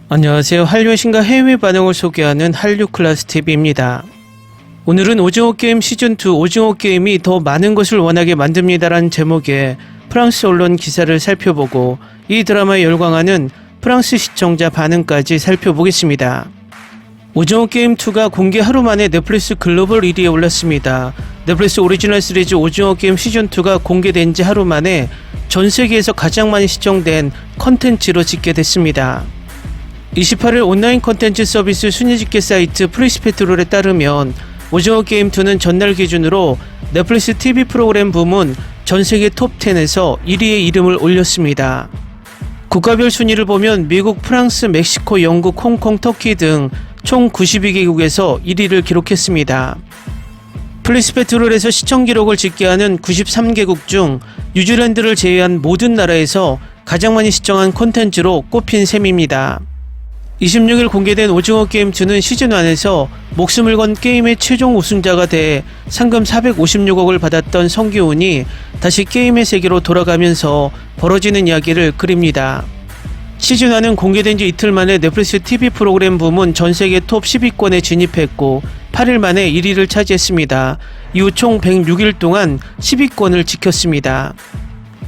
안녕하세요. 한류의 신과 해외 반응을 소개하는 한류클라스TV입니다. 오늘은 오징어 게임 시즌2 오징어 게임이 더 많은 것을 원하게 만듭니다라는 제목의 프랑스 언론 기사를 살펴보고 이 드라마에 열광하는 프랑스 시청자 반응까지 살펴보겠습니다. 오징어 게임2가 공개 하루 만에 넷플릭스 글로벌 1위에 올랐습니다. 넷플릭스 오리지널 시리즈 오징어 게임 시즌2가 공개된 지 하루 만에 전 세계에서 가장 많이 시청된 컨텐츠로 집계됐습니다. 28일 온라인 컨텐츠 서비스 순위 집계 사이트 프리스페트롤에 따르면 오징어 게임2는 전날 기준으로 넷플릭스 TV 프로그램 부문 전세계 톱10에서 1위의 이름을 올렸습니다. 국가별 순위를 보면 미국, 프랑스, 멕시코, 영국, 홍콩, 터키 등 총 92개국에서 1위를 기록했습니다. 프리스페트롤에서 시청 기록을 집계하는 93개국 중 뉴질랜드를 제외한 모든 나라에서 가장 많이 시청한 콘텐츠로 꼽힌 셈입니다. 26일 공개된 오징어 게임2는 시즌1에서 목숨을 건 게임의 최종 우승자가 돼 상금 456억을 받았던 성기훈이 다시 게임의 세계로 돌아가면서 벌어지는 이야기를 그립니다. 시즌1은 공개된 지 이틀 만에 넷플릭스 TV 프로그램 부문 전세계 톱 10위권에 진입했고 8일 만에 1위를 차지했습니다. 이후 총 106일 동안 10위권을 지켰습니다.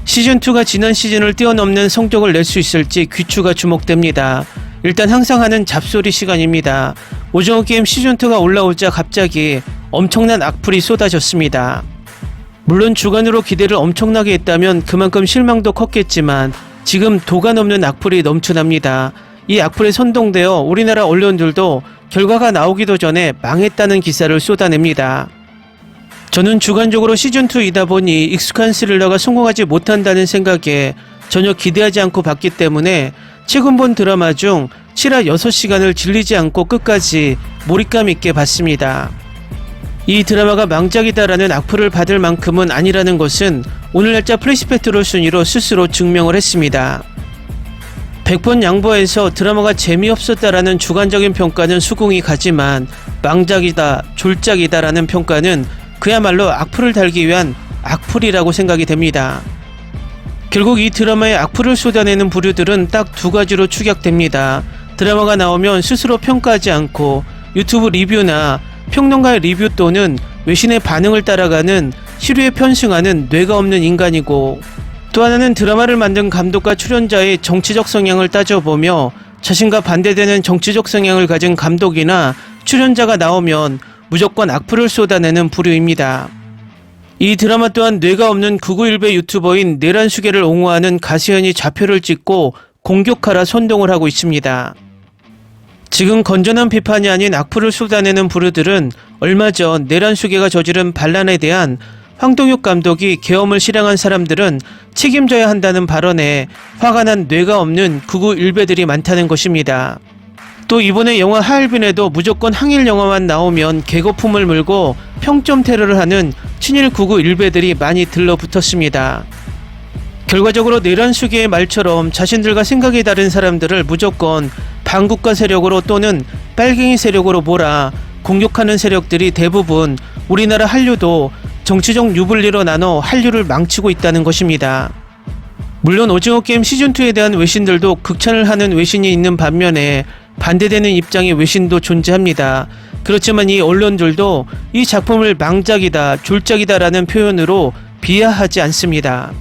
시즌2가 지난 시즌을 뛰어넘는 성적을 낼 수 있을지 귀추가 주목됩니다. 일단 항상 하는 잡소리 시간입니다. 오징어 게임 시즌2가 올라오자 갑자기 엄청난 악플이 쏟아졌습니다. 물론 주관으로 기대를 엄청나게 했다면 그만큼 실망도 컸겠지만 지금 도가 넘는 악플이 넘쳐납니다. 이 악플에 선동되어 우리나라 언론들도 결과가 나오기도 전에 망했다는 기사를 쏟아냅니다. 저는 주관적으로 시즌2이다 보니 익숙한 스릴러가 성공하지 못한다는 생각에 전혀 기대하지 않고 봤기 때문에 최근 본 드라마 중 실화 6시간을 질리지 않고 끝까지 몰입감 있게 봤습니다. 이 드라마가 망작이다라는 악플을 받을 만큼은 아니라는 것은 오늘 날짜 프리스페트롤 순위로 스스로 증명을 했습니다. 100번 양보해서 드라마가 재미없었다라는 주관적인 평가는 수긍이 가지만 망작이다, 졸작이다라는 평가는 그야말로 악플을 달기 위한 악플이라고 생각이 됩니다. 결국 이 드라마에 악플을 쏟아내는 부류들은 딱 두 가지로 축약됩니다. 드라마가 나오면 스스로 평가하지 않고 유튜브 리뷰나 평론가의 리뷰 또는 외신의 반응을 따라가는 시류에 편승하는 뇌가 없는 인간이고, 또 하나는 드라마를 만든 감독과 출연자의 정치적 성향을 따져보며 자신과 반대되는 정치적 성향을 가진 감독이나 출연자가 나오면 무조건 악플을 쏟아내는 부류입니다. 이 드라마 또한 뇌가 없는 991배 유튜버인 내란수계를 옹호하는 가세현이 좌표를 찍고 공격하라 선동을 하고 있습니다. 지금 건전한 비판이 아닌 악플을 쏟아내는 부류들은 얼마 전 내란수계가 저지른 반란에 대한 황동혁 감독이 계엄을 실행한 사람들은 책임져야 한다는 발언에 화가 난 뇌가 없는 991배들이 많다는 것입니다. 또 이번에 영화 하얼빈에도 무조건 항일 영화만 나오면 개거품을 물고 평점 테러를 하는 친일 991배들이 많이 들러붙었습니다. 결과적으로 내란수계의 말처럼 자신들과 생각이 다른 사람들을 무조건 반국가 세력으로 또는 빨갱이 세력으로 몰아 공격하는 세력들이 대부분 우리나라 한류도 정치적 유불리로 나눠 한류를 망치고 있다는 것입니다. 물론 오징어 게임 시즌2에 대한 외신들도 극찬을 하는 외신이 있는 반면에 반대되는 입장의 외신도 존재합니다. 그렇지만 이 언론들도 이 작품을 망작이다, 졸작이다라는 표현으로 비하하지 않습니다.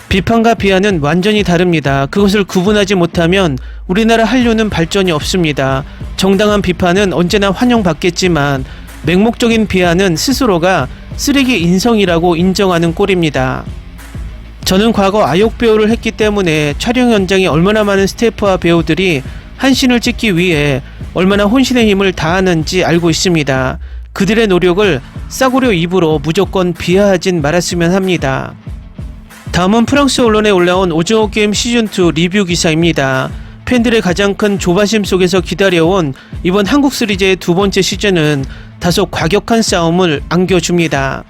비판과 비하는 완전히 다릅니다. 그것을 구분하지 못하면 우리나라 한류는 발전이 없습니다. 정당한 비판은 언제나 환영받겠지만 맹목적인 비하는 스스로가 쓰레기 인성이라고 인정하는 꼴입니다. 저는 과거 아역 배우를 했기 때문에 촬영 현장에 얼마나 많은 스태프와 배우들이 한 씬을 찍기 위해 얼마나 혼신의 힘을 다하는지 알고 있습니다. 그들의 노력을 싸구려 입으로 무조건 비하하진 말았으면 합니다. 다음은 프랑스 언론에 올라온 오징어 게임 시즌2 리뷰 기사입니다. 팬들의 가장 큰 조바심 속에서 기다려온 이번 한국 시리즈의 두 번째 시즌은 다소 과격한 싸움을 안겨줍니다.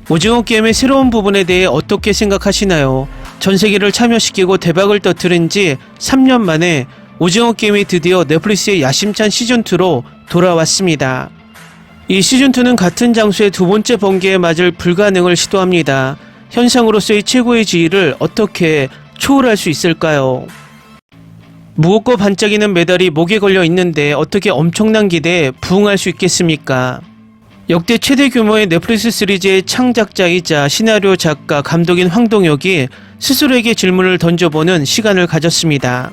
오징어 게임의 새로운 부분에 대해 어떻게 생각하시나요? 전 세계를 참여시키고 대박을 터뜨린 지 3년 만에 오징어 게임이 드디어 넷플릭스의 야심찬 시즌2로 돌아왔습니다. 이 시즌2는 같은 장소의 두 번째 번개에 맞을 불가능을 시도합니다. 현상으로서의 최고의 지위를 어떻게 초월할 수 있을까요? 무겁고 반짝이는 메달이 목에 걸려 있는데 어떻게 엄청난 기대에 부응할 수 있겠습니까? 역대 최대 규모의 넷플릭스 시리즈의 창작자이자 시나리오 작가, 감독인 황동혁이 스스로에게 질문을 던져보는 시간을 가졌습니다.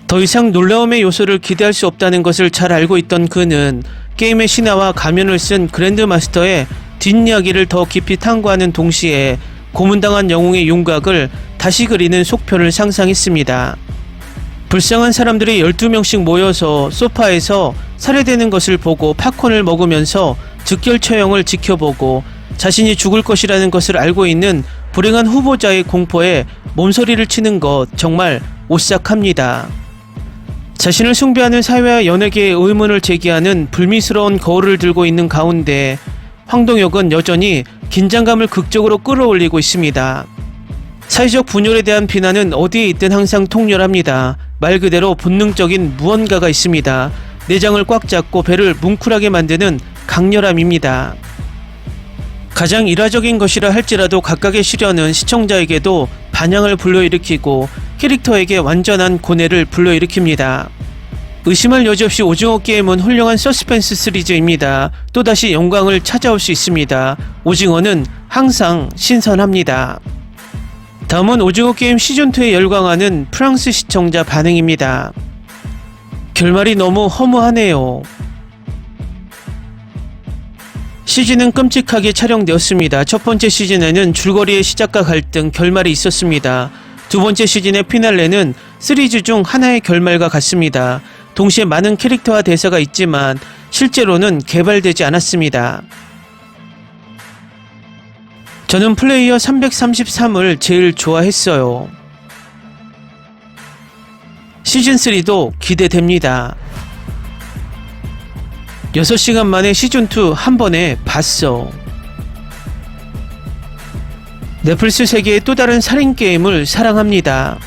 더 이상 놀라움의 요소를 기대할 수 없다는 것을 잘 알고 있던 그는 게임의 신화와 가면을 쓴 그랜드마스터의 뒷이야기를 더 깊이 탐구하는 동시에 고문당한 영웅의 윤곽을 다시 그리는 속편을 상상했습니다. 불쌍한 사람들이 12명씩 모여서 소파에서 살해되는 것을 보고 팝콘을 먹으면서 즉결 처형을 지켜보고 자신이 죽을 것이라는 것을 알고 있는 불행한 후보자의 공포에 몸서리를 치는 것 정말 오싹합니다. 자신을 숭배하는 사회와 연예계의 의문을 제기하는 불미스러운 거울을 들고 있는 가운데 황동혁은 여전히 긴장감을 극적으로 끌어올리고 있습니다. 사회적 분열에 대한 비난은 어디에 있든 항상 통렬합니다. 말 그대로 본능적인 무언가가 있습니다. 내장을 꽉 잡고 배를 뭉클하게 만드는 강렬함입니다. 가장 일화적인 것이라 할지라도 각각의 시련은 시청자에게도 반향을 불러일으키고 캐릭터에게 완전한 고뇌를 불러일으킵니다. 의심할 여지 없이 오징어 게임은 훌륭한 서스펜스 시리즈입니다. 또다시 영광을 찾아올 수 있습니다. 오징어는 항상 신선합니다. 다음은 오징어 게임 시즌2에 열광하는 프랑스 시청자 반응입니다. 결말이 너무 허무하네요. 시즌은 끔찍하게 촬영되었습니다. 첫 번째 시즌에는 줄거리의 시작과 갈등, 결말이 있었습니다. 두 번째 시즌의 피날레는 시리즈 중 하나의 결말과 같습니다. 동시에 많은 캐릭터와 대사가 있지만 실제로는 개발되지 않았습니다. 저는 플레이어 333을 제일 좋아했어요. 시즌3도 기대됩니다. 6시간 만에 시즌2 한 번에 봤어. 넷플릭스 세계의 또 다른 살인게임을 사랑합니다.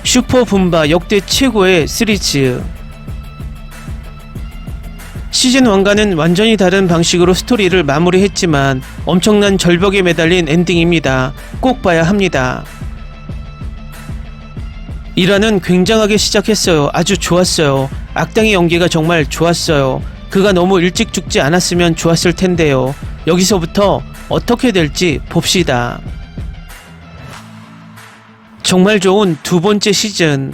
슈퍼 붐바 역대 최고의 시리즈. 시즌1과는 완전히 다른 방식으로 스토리를 마무리했지만 엄청난 절벽에 매달린 엔딩입니다. 꼭 봐야 합니다. 1화는 굉장하게 시작했어요. 아주 좋았어요. 악당의 연기가 정말 좋았어요. 그가 너무 일찍 죽지 않았으면 좋았을 텐데요. 여기서부터 어떻게 될지 봅시다. 정말 좋은 두 번째 시즌.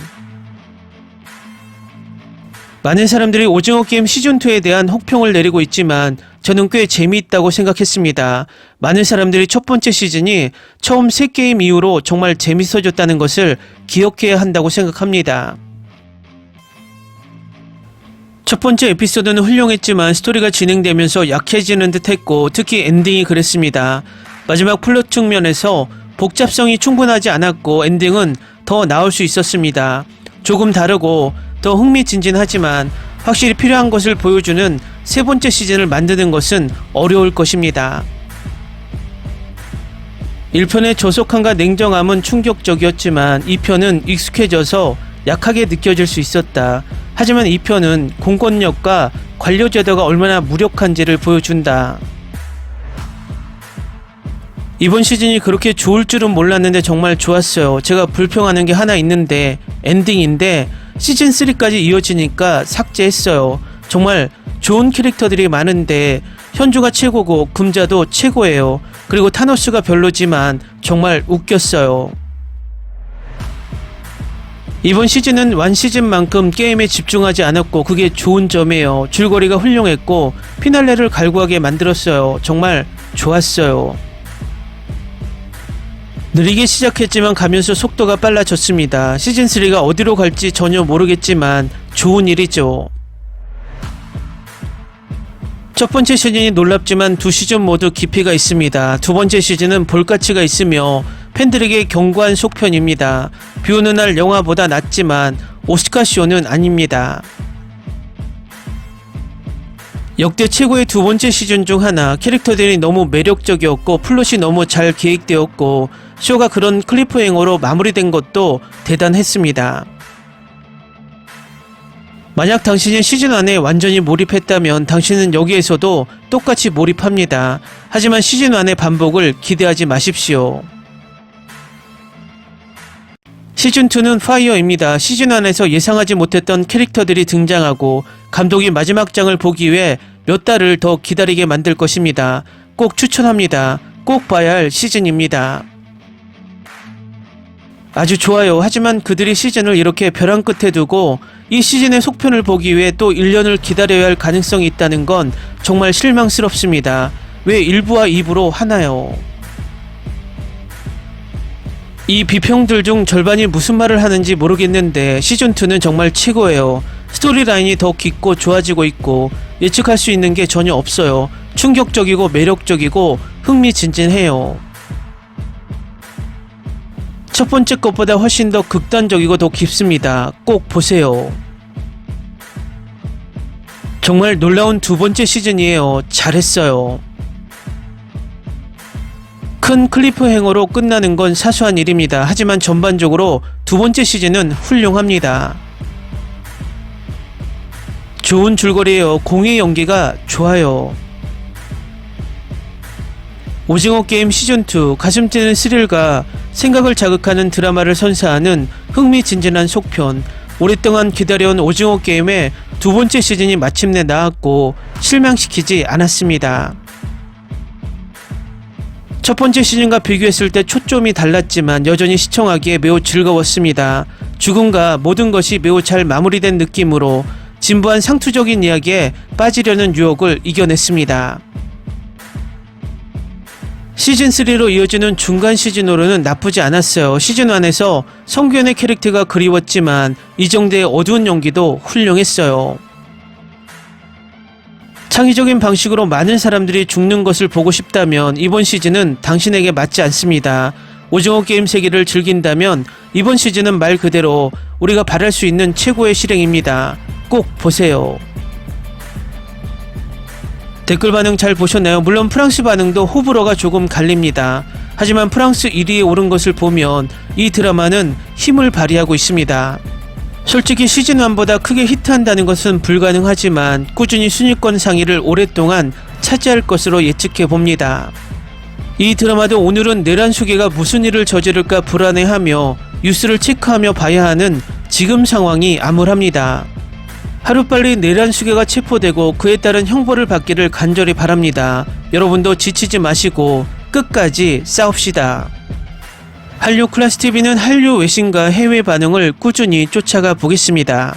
많은 사람들이 오징어 게임 시즌2에 대한 혹평을 내리고 있지만 저는 꽤 재미있다고 생각했습니다. 많은 사람들이 첫 번째 시즌이 처음 3게임 이후로 정말 재밌어졌다는 것을 기억해야 한다고 생각합니다. 첫 번째 에피소드는 훌륭했지만 스토리가 진행되면서 약해지는 듯 했고 특히 엔딩이 그랬습니다. 마지막 플롯 측면에서 복잡성이 충분하지 않았고 엔딩은 더 나올 수 있었습니다. 조금 다르고 더 흥미진진하지만 확실히 필요한 것을 보여주는 세 번째 시즌을 만드는 것은 어려울 것입니다. 1편의 저속함과 냉정함은 충격적이었지만 2편은 익숙해져서 약하게 느껴질 수 있었다. 하지만 2편은 공권력과 관료제도가 얼마나 무력한지를 보여준다. 이번 시즌이 그렇게 좋을 줄은 몰랐는데 정말 좋았어요. 제가 불평하는 게 하나 있는데 엔딩인데 시즌3까지 이어지니까 삭제했어요. 정말 좋은 캐릭터들이 많은데 현주가 최고고 금자도 최고예요. 그리고 타노스가 별로지만 정말 웃겼어요. 이번 시즌은 완 시즌만큼 게임에 집중하지 않았고 그게 좋은 점이에요. 줄거리가 훌륭했고 피날레를 갈구하게 만들었어요. 정말 좋았어요. 느리게 시작했지만 가면서 속도가 빨라졌습니다. 시즌3가 어디로 갈지 전혀 모르겠지만 좋은 일이죠. 첫 번째 시즌이 놀랍지만 두 시즌 모두 깊이가 있습니다. 두 번째 시즌은 볼가치가 있으며 팬들에게 견고한 속편입니다. 비오는 날 영화보다 낫지만 오스카쇼는 아닙니다. 역대 최고의 두 번째 시즌 중 하나. 캐릭터들이 너무 매력적이었고 플롯이 너무 잘 기획되었고 쇼가 그런 클리프행어로 마무리된 것도 대단했습니다. 만약 당신이 시즌1에 완전히 몰입했다면 당신은 여기에서도 똑같이 몰입합니다. 하지만 시즌1의 반복을 기대하지 마십시오. 시즌2는 파이어입니다. 시즌1에서 예상하지 못했던 캐릭터들이 등장하고 감독이 마지막 장을 보기 위해 몇 달을 더 기다리게 만들 것입니다. 꼭 추천합니다. 꼭 봐야 할 시즌입니다. 아주 좋아요. 하지만 그들이 시즌을 이렇게 벼랑 끝에 두고 이 시즌의 속편을 보기 위해 또 1년을 기다려야 할 가능성이 있다는 건 정말 실망스럽습니다. 왜 1부와 2부로 하나요? 이 비평들 중 절반이 무슨 말을 하는지 모르겠는데 시즌2는 정말 최고예요. 스토리라인이 더 깊고 좋아지고 있고 예측할 수 있는 게 전혀 없어요. 충격적이고 매력적이고 흥미진진해요. 첫 번째 것보다 훨씬 더 극단적이고 더 깊습니다. 꼭 보세요. 정말 놀라운 두 번째 시즌이에요. 잘했어요. 큰 클리프행어로 끝나는 건 사소한 일입니다. 하지만 전반적으로 두 번째 시즌은 훌륭합니다. 좋은 줄거리예요. 공의 연기가 좋아요. 오징어 게임 시즌2 가슴 찌는 스릴과 생각을 자극하는 드라마를 선사하는 흥미진진한 속편. 오랫동안 기다려온 오징어 게임의 두 번째 시즌이 마침내 나왔고 실망시키지 않았습니다. 첫 번째 시즌과 비교했을 때 초점이 달랐지만 여전히 시청하기에 매우 즐거웠습니다. 죽음과 모든 것이 매우 잘 마무리된 느낌으로 진부한 상투적인 이야기에 빠지려는 유혹을 이겨냈습니다. 시즌3로 이어지는 중간 시즌으로는 나쁘지 않았어요. 시즌1에서 성규현의 캐릭터가 그리웠지만 이정대의 어두운 연기도 훌륭했어요. 창의적인 방식으로 많은 사람들이 죽는 것을 보고 싶다면 이번 시즌은 당신에게 맞지 않습니다. 오징어 게임 세계를 즐긴다면 이번 시즌은 말 그대로 우리가 바랄 수 있는 최고의 실행입니다. 꼭 보세요. 댓글 반응 잘 보셨나요? 물론 프랑스 반응도 호불호가 조금 갈립니다. 하지만 프랑스 1위에 오른 것을 보면 이 드라마는 힘을 발휘하고 있습니다. 솔직히 시즌1보다 크게 히트한다는 것은 불가능하지만 꾸준히 순위권 상위를 오랫동안 차지할 것으로 예측해 봅니다. 이 드라마도 오늘은 내란 수계가 무슨 일을 저지를까 불안해하며 뉴스를 체크하며 봐야 하는 지금 상황이 암울합니다. 하루빨리 내란 수계가 체포되고 그에 따른 형벌을 받기를 간절히 바랍니다. 여러분도 지치지 마시고 끝까지 싸웁시다. 한류 클래스TV는 한류 외신과 해외 반응을 꾸준히 쫓아가 보겠습니다.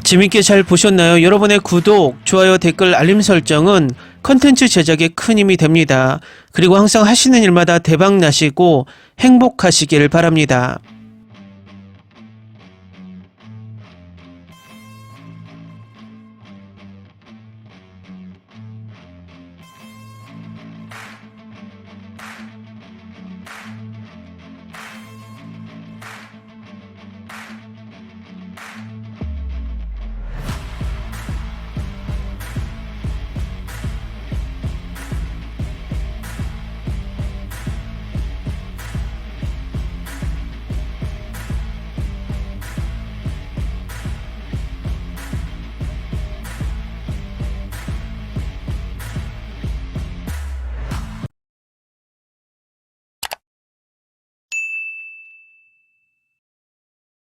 재밌게 잘 보셨나요? 여러분의 구독, 좋아요, 댓글, 알림 설정은 컨텐츠 제작에 큰 힘이 됩니다. 그리고 항상 하시는 일마다 대박 나시고 행복하시길 바랍니다.